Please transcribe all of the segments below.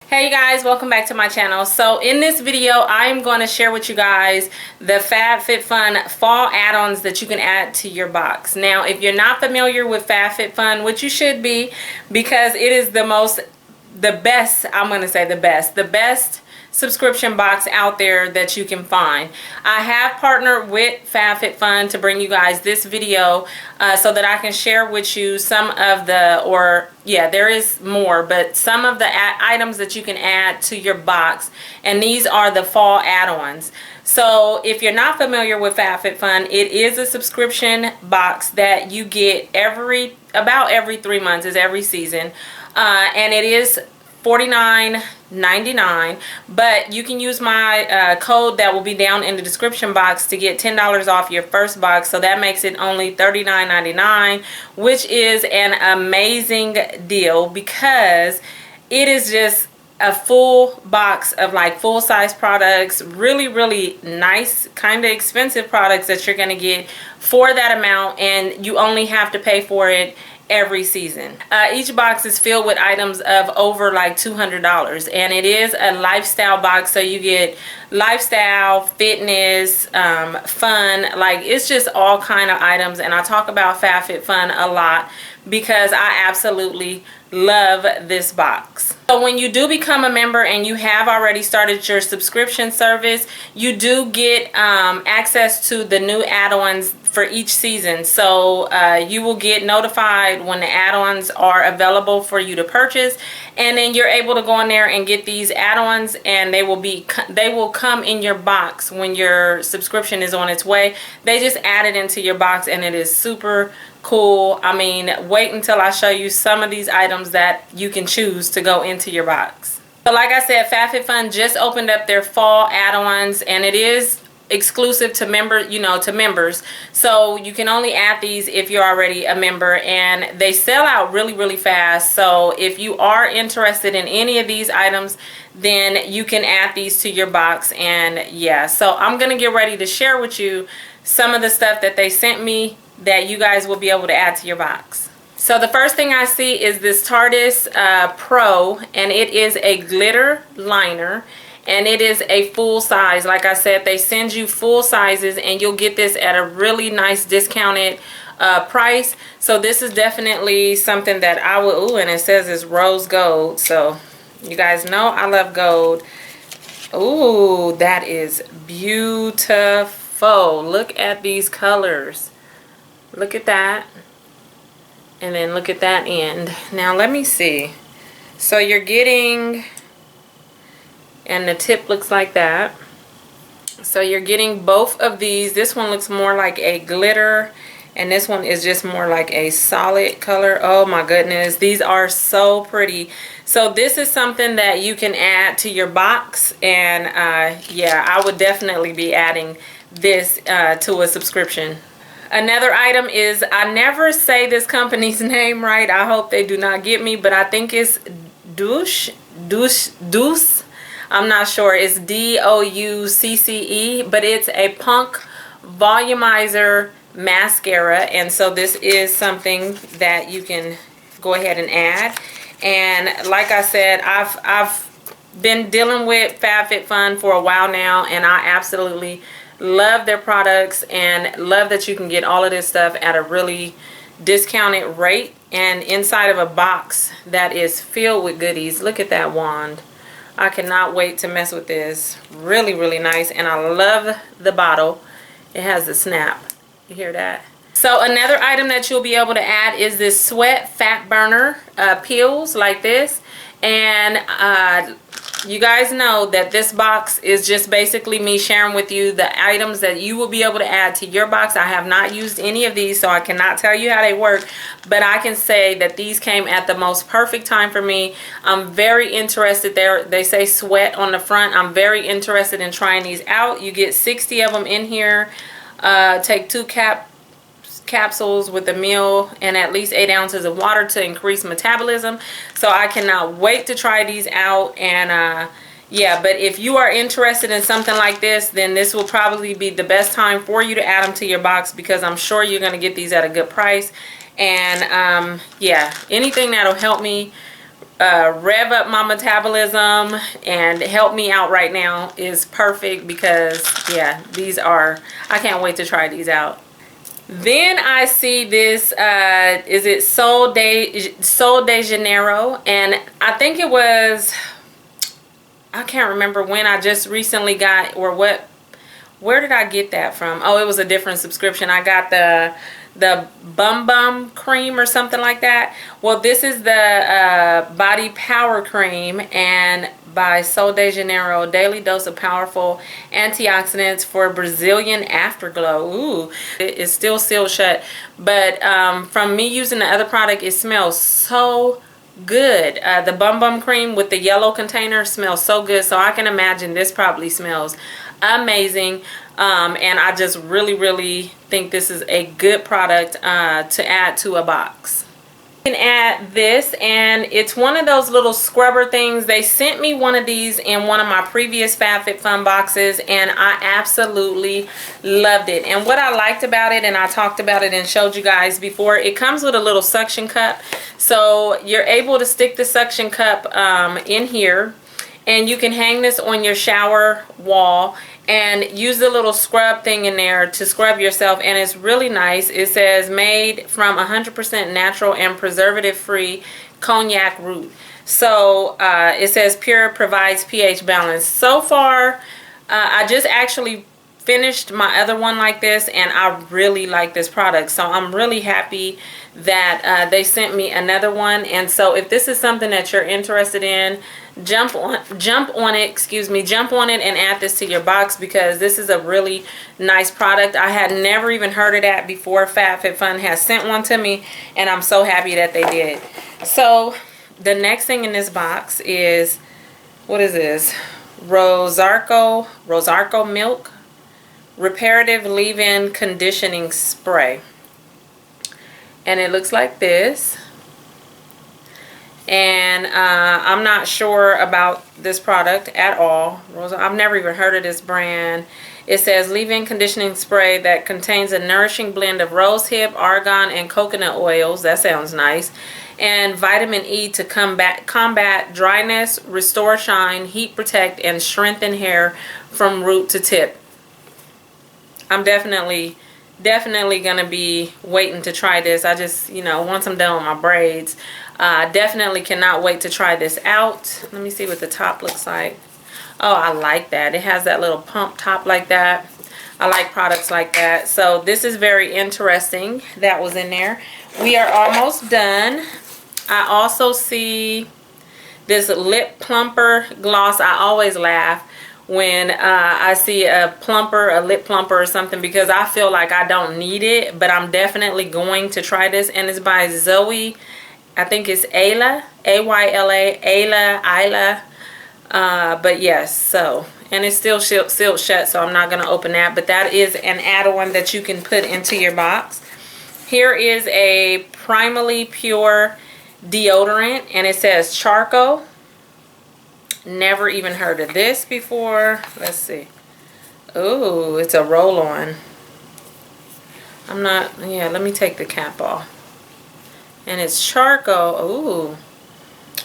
Hey you guys, welcome back to my channel. So in this video I'm going to share with you guys the Fabfitfun fall add-ons that you can add to your box. Now if you're not familiar with Fabfitfun, which you should be, because it is the best subscription box out there that you can find. I have partnered with Fabfitfun to bring you guys this video so that I can share with you some of there is more, but some of the items that you can add to your box, and these are the fall add-ons. So if you're not familiar with Fabfitfun, it is a subscription box that you get about every 3 months, is every season, and it is $49.99, but you can use my code that will be down in the description box to get $10 off your first box. So that makes it only $39.99, which is an amazing deal because it is just a full box of like full-size products, really nice, kind of expensive products that you're going to get for that amount, and you only have to pay for it every season. Each box is filled with items of over like $200, and it is a lifestyle box, so you get lifestyle, fitness, fun, like it's just all kind of items. And I talk about Fabfitfun a lot because I absolutely love this box. So when you do become a member and you have already started your subscription service, you do get access to the new add-ons for each season. So you will get notified when the add-ons are available for you to purchase, and then you're able to go in there and get these add-ons, and they will come in your box when your subscription is on its way. They just add it into your box, and it is super cool. I mean, wait until I show you some of these items that you can choose to go into your box. So like I said, Fabfitfun just opened up their fall add-ons, and it is exclusive to members, so you can only add these if you're already a member, and they sell out really fast. So if you are interested in any of these items, then you can add these to your box. And yeah, so I'm gonna get ready to share with you some of the stuff that they sent me that you guys will be able to add to your box. So the first thing I see is this TARDIS Pro, and it is a glitter liner, and it is a full size. Like I said, they send you full sizes, and you'll get this at a really nice discounted price. So this is definitely something that I will, and it says it's rose gold, so you guys know I love gold. Ooh, that is beautiful. Look at these colors. Look at that. And then look at that end. Now let me see. So you're getting, and the tip looks like that. So you're getting both of these. This one looks more like a glitter, and this one is just more like a solid color. Oh my goodness, these are so pretty. So this is something that you can add to your box, and yeah, I would definitely be adding this to a subscription. Another item is, I never say this company's name right, I hope they do not get me, but I think it's Douce. I'm not sure. It's DOUCCE, but it's a punk volumizer mascara, and so this is something that you can go ahead and add. And like I said, I've been dealing with Fabfitfun for a while now, and I absolutely love their products and love that you can get all of this stuff at a really discounted rate and inside of a box that is filled with goodies. Look at that wand. I cannot wait to mess with this. Really nice, and I love the bottle. It has the snap. You hear that? So another item that you'll be able to add is this sweat fat burner peels like this. And you guys know that this box is just basically me sharing with you the items that you will be able to add to your box. I have not used any of these, so I cannot tell you how they work, but I can say that these came at the most perfect time for me. I'm very interested. They say sweat on the front. I'm very interested in trying these out. You get 60 of them in here. Take 2 capsules with a meal and at least 8 ounces of water to increase metabolism. So I cannot wait to try these out. And yeah, but if you are interested in something like this, then this will probably be the best time for you to add them to your box, because I'm sure you're going to get these at a good price. And yeah, anything that'll help me rev up my metabolism and help me out right now is perfect because, yeah, these are, I can't wait to try these out. Then I see this, is it Sol de Janeiro, and I think it was, I can't remember when, I just recently got, or what, where did I get that from? Oh, it was a different subscription. I got the Bum Bum cream or something like that. Well, this is the body power cream, and by Sol de Janeiro, daily dose of powerful antioxidants for Brazilian afterglow. Ooh, it is still sealed shut, but from me using the other product, it smells so good. The Bum Bum cream with the yellow container smells so good, so I can imagine this probably smells amazing. And I just really think this is a good product to add to a box. You can add this, and it's one of those little scrubber things. They sent me one of these in one of my previous FabFitFun boxes, and I absolutely loved it. And what I liked about it, and I talked about it and showed you guys before, it comes with a little suction cup, so you're able to stick the suction cup in here, and you can hang this on your shower wall and use the little scrub thing in there to scrub yourself, and it's really nice. It says made from 100% natural and preservative free cognac root. So it says pure, provides pH balance. So far I just actually finished my other one like this, and I really like this product, so I'm really happy that they sent me another one. And so if this is something that you're interested in, jump on it and add this to your box, because this is a really nice product. I had never even heard of that before. FabFitFun has sent one to me, and I'm so happy that they did. So the next thing in this box is, what is this? Rosarco milk reparative leave-in conditioning spray, and it looks like this. And I'm not sure about this product at all. I've never even heard of this brand. It says leave-in conditioning spray that contains a nourishing blend of rosehip, argan, and coconut oils. That sounds nice. And vitamin E to combat dryness, restore shine, heat protect, and strengthen hair from root to tip. I'm definitely gonna be waiting to try this. I just, you know, once I'm done with my braids, definitely cannot wait to try this out. Let me see what the top looks like. Oh, I like that. It has that little pump top like that. I like products like that. So this is very interesting. That was in there. We are almost done. I also see this lip plumper gloss. I always laugh when I see a lip plumper or something, because I feel like I don't need it, but I'm definitely going to try this. And it's by Zoe, I think it's Ayla, A-Y-L-A, Ayla. But yes, so, and it's still sealed shut, so I'm not going to open that. But that is an add-on that you can put into your box. Here is a Primally Pure deodorant, and it says charcoal. Never even heard of this before. Let's see. Oh, it's a roll-on. Let me take the cap off. And it's charcoal. Ooh.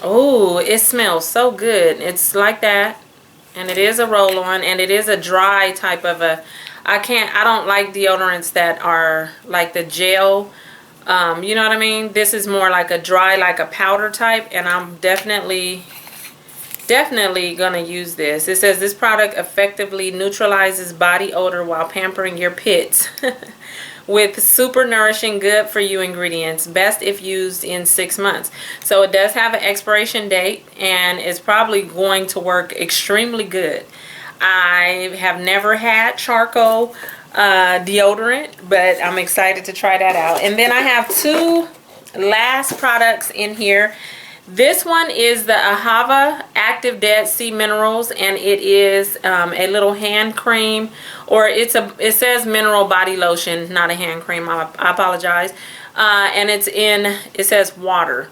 Oh, it smells so good. It's like that. And it is a roll-on, and it is a dry type of a, I don't like deodorants that are like the gel. You know what I mean? This is more like a dry, like a powder type, and I'm definitely gonna use this. It says this product effectively neutralizes body odor while pampering your pits with super nourishing, good for you ingredients, best if used in 6 months. So it does have an expiration date, and it's probably going to work extremely good. I have never had charcoal deodorant, but I'm excited to try that out. And then I have two last products in here. This one is the Ahava Active Dead Sea Minerals, and it is a little hand cream, or it says mineral body lotion, not a hand cream. I apologize. And it says water.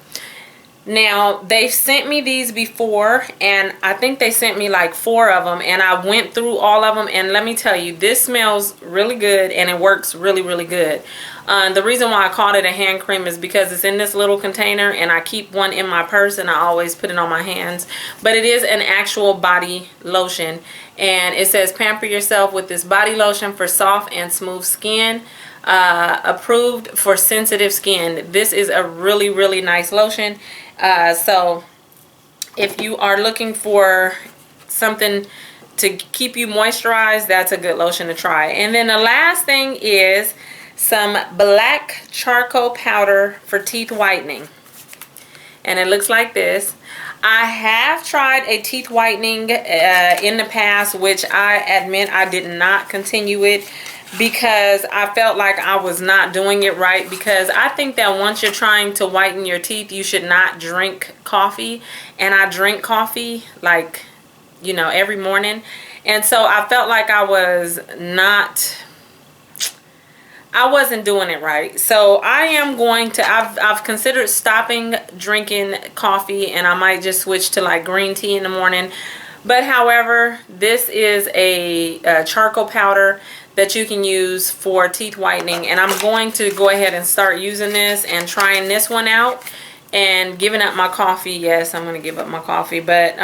Now, they've sent me these before, and I think they sent me like 4 of them, and I went through all of them, and let me tell you, this smells really good, and it works really, really good. The reason why I called it a hand cream is because it's in this little container, and I keep one in my purse, and I always put it on my hands. But it is an actual body lotion, and it says, pamper yourself with this body lotion for soft and smooth skin. Approved for sensitive skin. This is a really, really nice lotion. So if you are looking for something to keep you moisturized, that's a good lotion to try. And then the last thing is some black charcoal powder for teeth whitening. And it looks like this. I have tried a teeth whitening in the past, which I admit I did not continue it, because I felt like I was not doing it right. Because I think that once you're trying to whiten your teeth, you should not drink coffee. And I drink coffee, like, you know, every morning. And so I felt like I wasn't doing it right. So I am going to, I've considered stopping drinking coffee, and I might just switch to like green tea in the morning. But however, this is a charcoal powder that you can use for teeth whitening, and I'm going to go ahead and start using this and trying this one out and giving up my coffee. Yes, I'm going to give up my coffee, but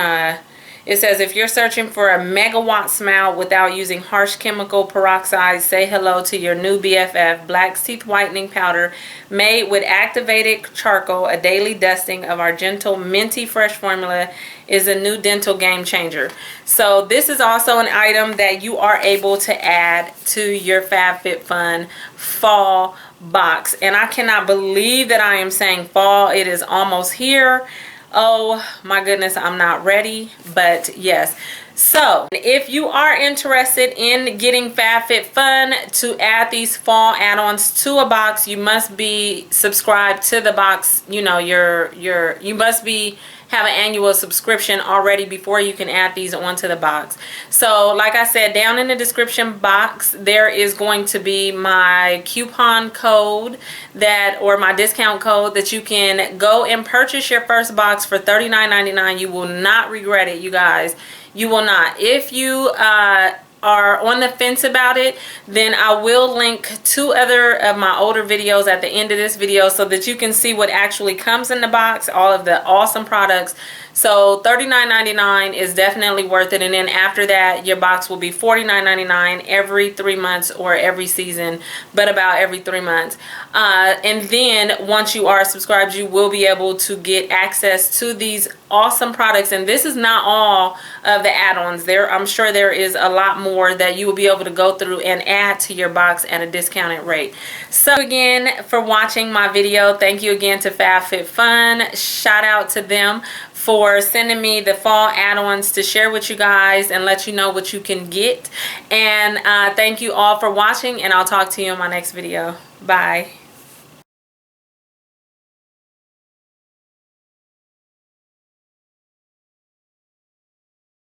it says, if you're searching for a megawatt smile without using harsh chemical peroxide, say hello to your new BFF, Black's Teeth Whitening Powder, made with activated charcoal. A daily dusting of our gentle minty fresh formula is a new dental game changer. So this is also an item that you are able to add to your FabFitFun fall box. And I cannot believe that I am saying fall. It is almost here. Oh my goodness, I'm not ready, but yes. So if you are interested in getting FabFitFun to add these fall add-ons to a box, you must be subscribed to the box. You know, you must have an annual subscription already before you can add these onto the box. So like I said, down in the description box there is going to be my coupon code or my discount code that you can go and purchase your first box for $39.99. You will not regret it, you guys. You will not. If you are on the fence about it, then I will link 2 other of my older videos at the end of this video so that you can see what actually comes in the box, all of the awesome products. So $39.99 is definitely worth it, and then after that your box will be $49.99 every 3 months, or every season, but about every 3 months. And then once you are subscribed, you will be able to get access to these awesome products. And this is not all of the add-ons. I'm sure there is a lot more that you will be able to go through and add to your box at a discounted rate. So again, for watching my video, thank you again to FabFitFun. Shout out to them for sending me the fall add-ons to share with you guys and let you know what you can get. And thank you all for watching, and I'll talk to you in my next video. Bye.